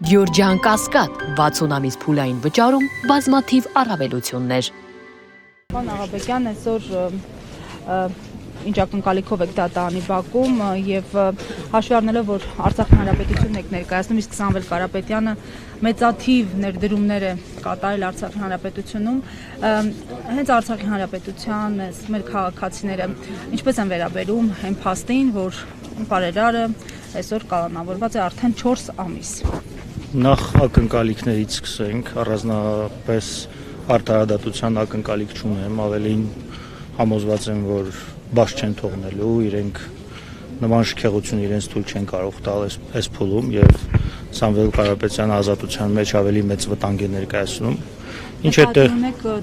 Գյորջյան Կասկադ 60 ամիս փուլային վճարում բազմաթիվ առավելություններ։ Պարոն Աղաբեկյան, այսօր ինչ ակնկալիքով եք դատարանի բակում եւ հաշվի առնելով, որ Արցախի հանրապետությունն եք ներկայացնում, իսկ Սամվել Կարապետյանը մեծաթիվ ներդրումներ է կատարել Արցախի հանրապետությունում, հենց Արցախի հանրապետության մեր քաղաքացիները ինչպես են վերաբերում այն փաստին, որ բարերարը այսօր կանոնավորված է արդեն 4 ամիս։ Նախ ակնկալիքներից սկսենք, առանձնապես արդարադատության ակնկալիք չունեմ, ավելին համոզված եմ, որ բաց չեն թողնելու, իրենք նման շքեղություն իրենց թույլ չեն կարող տալ այս փուլում եւ Սամվել Կարապետյանը ազատության մեջ ավելի մեծ վտանգ է ներկայացնում։ Ինչ է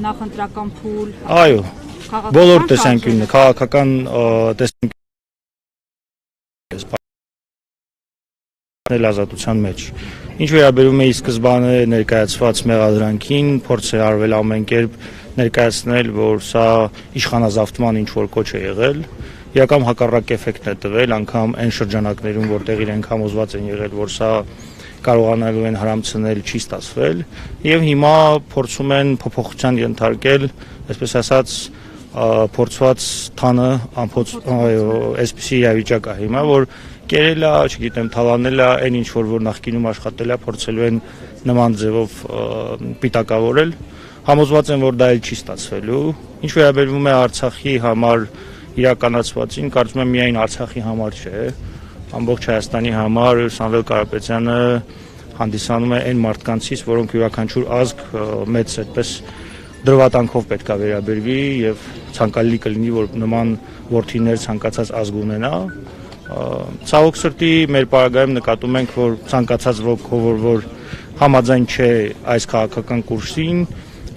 նախընտրական փուլ։ Այո, բոլոր տեսանկյունները, քաղաքական տեսանկյուններ ազատության մեջ։ Ինչ վերաբերում է սկզբանե ներկայացված մեղադրանքին, փորձ է արվել ամեն կերպ ներկայացնել, որ սա իշխանազավթման ինչ-որ կոչ է եղել, իրական հակառակ էֆեկտն է տվել, անգամ այն շրջանակներում, որտեղ իրենք համոզված են եղել, որ սա կարողանալու են հարամցնել, չի ստացվել, եւ հիմա փորձում են փոփոխության ենթարկել, այսպես ասած, փորձված թանը այսպիսի իրավիճակ է հիմա, որ կերել է, չգիտեմ, թալանել է այն ինչ որ նախկինում աշխատել է, փորձելու են նման ձևով պիտակավորել։ Համոզված եմ, որ դա էլ չի ստացվելու։ Ինչ վերաբերում է Արցախի համար իրականացվածին, կարծում եմ միայն Արցախի համար չէ, ամբողջ Հայաստանի համար Սամվել Կարապետյանը հանդիսանում է այն մարդկանցից, որոնք յուրաքանչյուր ազգ մեծ այդպես դրվատանքով պետք է վերաբերվի եւ ցանկալի կլինի, որ նման որդիներ ցանկացած ազգ ունենա։ Ցավոք սրտի մեր պարագայում նկատում ենք, որ ցանկացած ոք, որ համաձայն չէ այս քաղաքական կուրսին,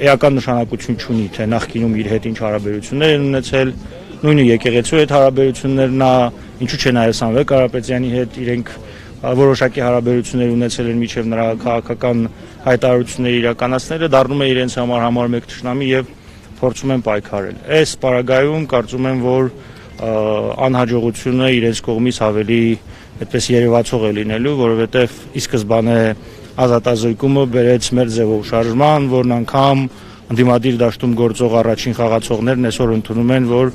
էական նշանակություն չունի, թե նախկինում իր հետ ինչ հարաբերություններ են ունեցել, նույնը եկեղեցու հետ հարաբերություններն է, ինչու՞ չէ նաև Սամվել Կարապետյանի հետ իրենք որոշակի հարաբերություններ ունեցել են միջև նրա քաղաքական հայտարարությունները իրականացնելը, դառնում է իրենց համար մեկ թշնամի եւ փորձում են պայքարել։ Այս պարագայում կարծում եմ, որ անհաջողությունը իրենց կողմից ավելի այդպես երևացող է լինելու, որովհետև ի սկզբանե ազատազրկումը բերեց մեր ձևով շարժման, որն անգամ ընդդիմադիր դաշտում գործող առաջին խաղացողներն այսօր ընդունում են, որ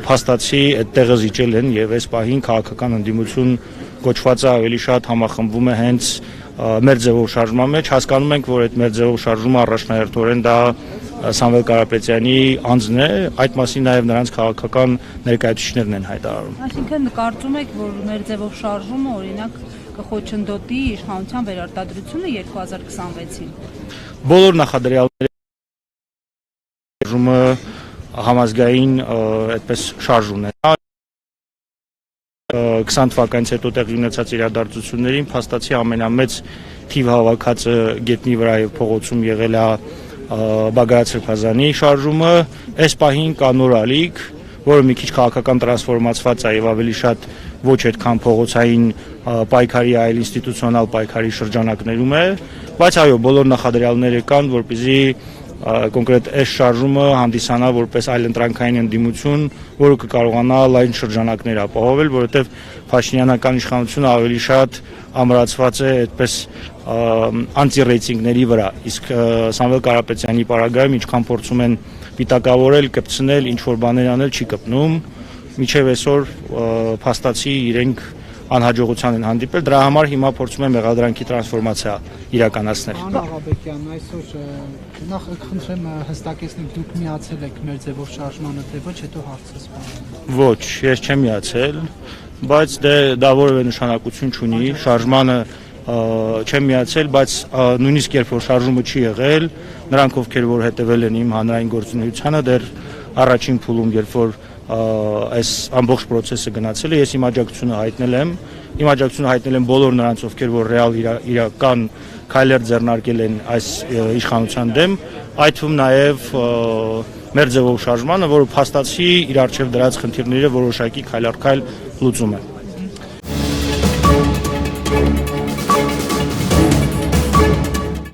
փաստացի այդտեղը զիջել են եւ այս պահին քաղաքական ընդդիմություն կոչվածը ավելի շատ համախմբվում է հենց մեր ձևով շարժման մեջ, հասկանում ենք, որ այդ մեր ձևով շարժումը առաջնահերթորեն դա Սամվել Կարապետյանի անձն է, այդ մասին նաև նրանց քաղաքական ներկայացուցիչներն են հայտարարում։ Այսինքն կարծում եք, որ մեր ձևով շարժումը օրինակ կխոչընդոտի իշխանության վերարտադրությունը 2026-ին։ Բոլոր նախադրյալները շարժումը համազգային այդպես շարժ ունենա 20 թվականից հետո տեղի ունեցած իրադարձություններին փաստացի ամենամեծ թիվ հավաքածը գետնի վրա եւ փողոցում եղել է Բագրատ Սրբազանի շարժումը, այս պահին կա նոր ալիք, որը մի քիչ քաղաքական տրանսֆորմացված է եւ ավելի շատ ոչ այդքան փողոցային պայքարի, այլ ինստիտուցիոնալ պայքարի շրջանակներում է, բայց այո, բոլոր նախադրյալները կան, որպեսզի կոնկրետ այս շարժումը հանդիսանա որպես այլընտրանքային ընդդիմություն, որը կկարողանա լայն շրջանակներ ապահովել, որովհետև Փաշինյանական իշխանությունը ավելի շատ ամրացված է այդպես անտի-ռեյտինգների վրա, իսկ Սամվել Կարապետյանի պարագայում ինչքան փորձում են պիտակավորել, կպցնել, ինչ որ բաներ անել, չի կպնում, մինչև այսօր փաստացի իրենք անհաջողության են հանդիպել, դրա համար հիմա փորձում են մեղադրանքի տրանսֆորմացիա իրականացնել։ Պարոն Աղաբեկյան, այսօր նախ խնդրեմ հստակեցնել, դուք միացել եք մեր ձևով շարժմանը, թե ոչ, հետո հարցս բան։ Ոչ, ես չեմ միացել, բայց դա որևէ նշանակություն չունի, շարժմանը չեմ միացել, բայց նույնիսկ երբ որ շարժումը չի եղել, նրանք ովքեր որ հետևել են իմ հանրային գործունեությանը, դեռ առաջին փուլում, երբ որ այս ամբողջ process-ը գնացել է, ես իմ աջակցությունը հայտնել եմ բոլոր նրանց, ովքեր որ ռեալ իրական քայլեր ձեռնարկել են այս իշխանության դեմ, այդ թվում նաև մեր ձևով շարժմանը, որը փաստացի իր առջև դրած խնդիրները որոշակի քայլ առ քայլ լուծում է։